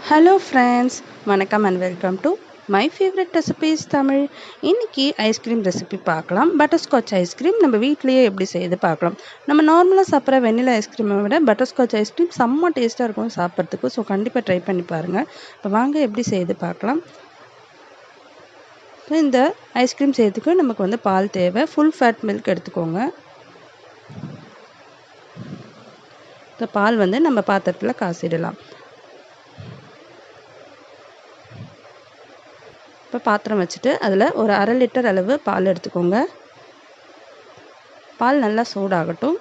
Hello friends, வணக்கம் and welcome to my favourite recipes Tamil. இன்றைக்கி ice cream recipe பார்க்கலாம். Butterscotch ice cream நம்ம வீட்லேயே எப்படி செய்யுது பார்க்கலாம். நம்ம நார்மலாக சாப்பிட்ற வெண்ணிலா ஐஸ்கிரீமை விட பட்டர்ஸ்காட்ச் ஐஸ்கிரீம் செம்ம டேஸ்ட்டாக இருக்கும் சாப்பிட்றதுக்கு. ஸோ கண்டிப்பாக ட்ரை பண்ணி பாருங்கள். இப்போ வாங்க எப்படி செய்யுது பார்க்கலாம். இந்த ஐஸ்கிரீம் செய்யறதுக்கு நமக்கு பால் தேவை. ஃபுல் ஃபேட் மில்க் எடுத்துக்கோங்க. இந்த பால் நம்ம பாத்திரத்தில் காசிடலாம். இப்போ பாத்திரம் வச்சுட்டு அதில் ஒரு 1/2 லிட்டர் அளவு பால் எடுத்துக்கோங்க. பால் நல்லா சூடாகட்டும்.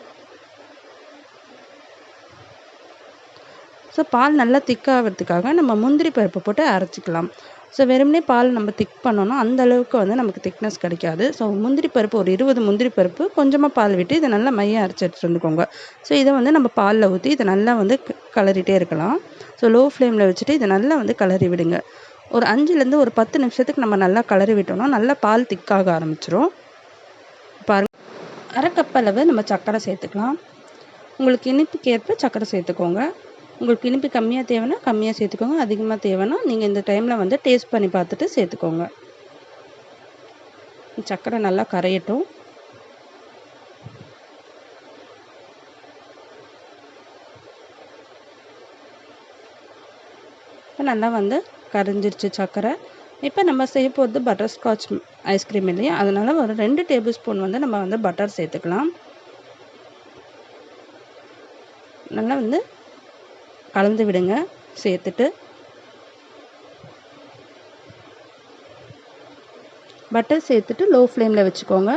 ஸோ பால் நல்லா திக்காகிறதுக்காக நம்ம முந்திரி பருப்பு போட்டு அரைச்சிக்கலாம். ஸோ வெறுமனே பால் நம்ம திக் பண்ணோன்னா அந்த அளவுக்கு நமக்கு திக்னஸ் கிடைக்காது. ஸோ முந்திரி பருப்பு ஒரு 20 முந்திரி பருப்பு கொஞ்சமாக பால் விட்டு இதை நல்லா மையம் அரைச்சி எடுத்துகிட்டு வந்துக்கோங்க. ஸோ இதை நம்ம பாலில் ஊற்றி இதை நல்லா கிளறிட்டே இருக்கலாம். ஸோ லோ ஃப்ளேமில் வச்சுட்டு இதை நல்லா கிளறி விடுங்க. ஒரு 5லேருந்து ஒரு 10 நிமிஷத்துக்கு நம்ம நல்லா கிளறி விட்டோம்னா நல்லா பால் திக்காக ஆரம்பிச்சிரும். பாருங்கள், 1/2 கப் அளவு நம்ம சர்க்கரை சேர்த்துக்கலாம். உங்களுக்கு இனிப்புக்கு ஏற்ப சர்க்கரை சேர்த்துக்கோங்க. உங்களுக்கு இனிப்பு கம்மியாக தேவைன்னா கம்மியாக சேர்த்துக்கோங்க. அதிகமாக தேவைன்னா நீங்கள் இந்த டைமில் டேஸ்ட் பண்ணி பார்த்துட்டு சேர்த்துக்கோங்க. சர்க்கரை நல்லா கரையட்டும். இப்போ நல்லா கரைஞ்சிருச்சு சர்க்கரை. இப்போ நம்ம செய்ய போகிறது பட்டர்ஸ்காட்ச் ஐஸ்கிரீம் இல்லையா, அதனால் ஒரு 2 டேபிள் ஸ்பூன் நம்ம பட்டர் சேர்த்துக்கலாம். நல்லா கலந்து விடுங்க. சேர்த்துட்டு பட்டர் சேர்த்துட்டு லோ ஃப்ளேமில் வச்சுக்கோங்க.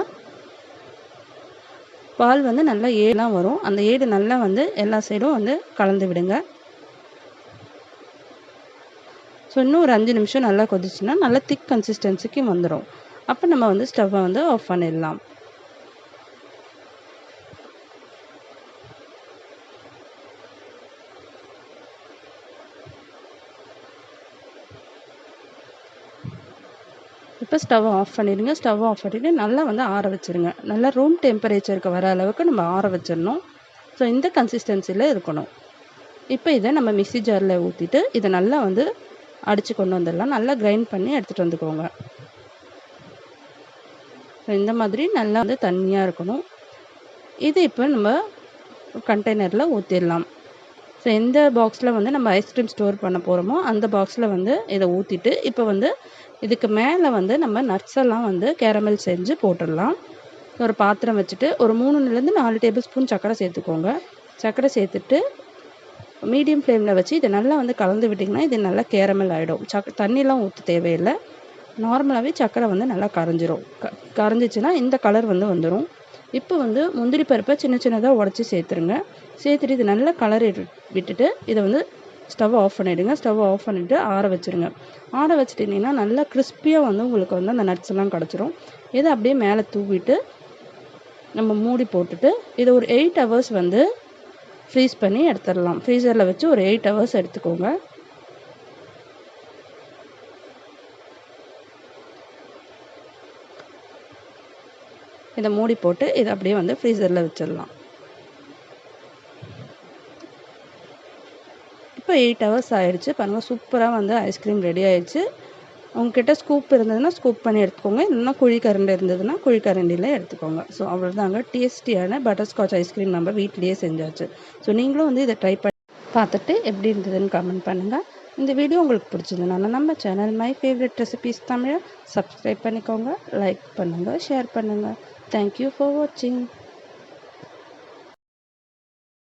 பால் நல்லா ஏடெலாம் வரும். அந்த ஏடு நல்லா எல்லா சைடும் கலந்து விடுங்க. ஸோ இன்னும் ஒரு 5 நிமிஷம் நல்லா கொதிச்சுன்னா நல்லா திக் கன்சிஸ்டன்சிக்கு வந்துடும். அப்போ நம்ம ஸ்டவ்வை ஆஃப் பண்ணிடலாம். இப்போ ஸ்டவ்வை ஆஃப் பண்ணிடுங்க. ஸ்டவ்வை ஆஃப் பண்ணிவிட்டு நல்லா ஆற வச்சுருங்க. நல்லா ரூம் டெம்பரேச்சருக்கு வர அளவுக்கு நம்ம ஆற வச்சிடணும். ஸோ இந்த கன்சிஸ்டன்சியில் இருக்கணும். இப்போ இதை நம்ம மிக்ஸி ஜாரில் ஊற்றிட்டு இதை நல்லா அடித்து கொண்டு வந்துடலாம். நல்லா கிரைண்ட் பண்ணி எடுத்துகிட்டு வந்துக்கோங்க. இந்த மாதிரி நல்லா தண்ணியாக இருக்கணும். இது இப்போ நம்ம கண்டெய்னரில் ஊற்றிடலாம். ஸோ எந்த பாக்ஸில் நம்ம ஐஸ்கிரீம் ஸ்டோர் பண்ண போகிறோமோ அந்த பாக்ஸில் இதை ஊற்றிட்டு இப்போ இதுக்கு மேலே நம்ம நட்ஸ் எல்லாம் கேரமல் செஞ்சு போட்டுடலாம். ஒரு பாத்திரம் வச்சுட்டு ஒரு 3லேருந்து 4 டேபிள் ஸ்பூன் சர்க்கரை சேர்த்துக்கோங்க. சர்க்கரை சேர்த்துட்டு மீடியம் ஃப்ளேமில் வச்சு இதை நல்லா கலந்து விட்டிங்கன்னா இது நல்லா கேரமல் ஆகிடும். தண்ணிலாம் ஊற்ற தேவையில்லை. நார்மலாகவே சர்க்கரை நல்லா கரைஞ்சிரும். கரைஞ்சிச்சின்னா இந்த கலர் வந்துடும். இப்போ முந்திரி பருப்பை சின்ன சின்னதாக உடச்சி சேர்த்துருங்க. சேர்த்துட்டு இது நல்லா கலரி விட்டுட்டு இதை ஸ்டவ் ஆஃப் பண்ணிவிடுங்க. ஸ்டவ் ஆஃப் பண்ணிவிட்டு ஆற வச்சுருங்க. ஆற வச்சுட்டிங்கன்னா நல்லா கிறிஸ்பியாக உங்களுக்கு அந்த நட்ஸ் எல்லாம் கிடச்சிரும். இதை அப்படியே மேலே தூவிட்டு நம்ம மூடி போட்டுட்டு இதை ஒரு 8 ஹவர்ஸ் ஃப்ரீஸ் பண்ணி எடுத்துடலாம். ஃப்ரீசரில் வச்சு ஒரு 8 ஹவர்ஸ் எடுத்துக்கோங்க. இதை மூடி போட்டு இதை அப்படியே ஃப்ரீசரில் வச்சிடலாம். இப்போ 8 ஹவர்ஸ் ஆகிடுச்சு. பாருங்கள், சூப்பராக ஐஸ்கிரீம் ரெடி ஆகிடுச்சு. உங்ககிட்ட ஸ்கூப் இருந்ததுன்னா ஸ்கூப் பண்ணி எடுத்துக்கோங்க. இல்லைன்னா குழிக்கரண்டி இருந்ததுன்னா குழிக்கரண்டியில் எடுத்துக்கோங்க. ஸோ அவ்வளோதாங்க, டேஸ்டியான பட்டர்ஸ்காட்ச் ஐஸ்கிரீம் நம்ம வீட்லேயே செஞ்சாச்சு. ஸோ நீங்களும் இதை ட்ரை பண்ணி பார்த்துட்டு எப்படி இருந்ததுன்னு கமெண்ட் பண்ணுங்கள். இந்த வீடியோ உங்களுக்கு பிடிச்சிருந்ததுனால நம்ம சேனல் மை ஃபேவரட் ரெசிபீஸ் தமிழை சப்ஸ்கிரைப் பண்ணிக்கோங்க. லைக் பண்ணுங்கள், ஷேர் பண்ணுங்கள். தேங்க்யூ ஃபார் வாட்சிங்.